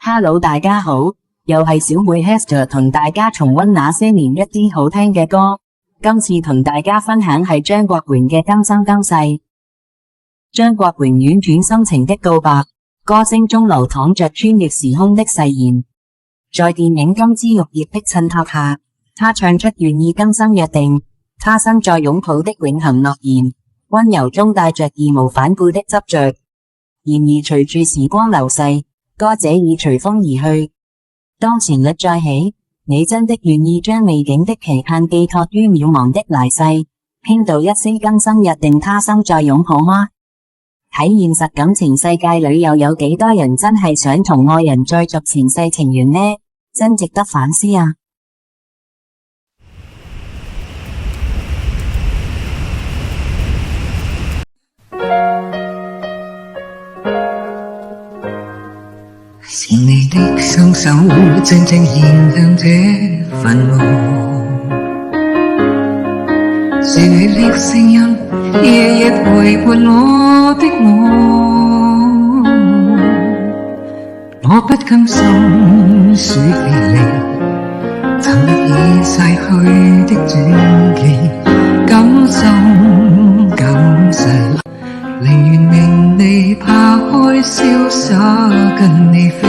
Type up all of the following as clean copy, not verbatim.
Hello， 大家好，又係小妹 Hester 同大家重溫那些年一啲好聽嘅歌。今次同大家分享係張國榮嘅《今生今世》。張國榮婉轉深情的告白，歌聲中流淌着穿越時空的誓言。在電影《金枝玉葉》的襯托下，他唱出願意今生約定，他生再擁抱的永恆諾言，溫柔中帶着義無反顧的執着。然而隨住時光流逝，歌者已隨風而去。當旋律再起，你真的願意將未竟的期盼寄託於渺茫的來世，編導一些今生約定他生再擁抱嗎？喺現實感情世界裏又有幾多人真係想同愛人再續前世情緣呢？真值得反思啊！是你的雙手靜靜延向這墳墓，是你的聲音夜夜陪伴我的我不甘心說別離，尋已逝去的傳奇，感心感世，寧願命你拋開瀟灑跟你飛，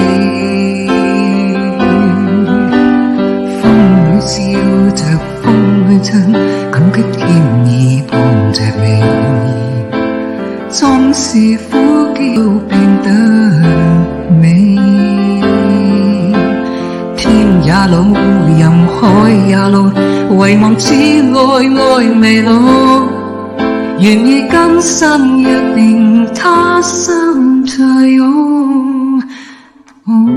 風裏笑着風裏親，感激天意幫着你，縱是苦澀變得美，天也老任海也老，遺忘此愛未老，願意今生約定他生再擁抱。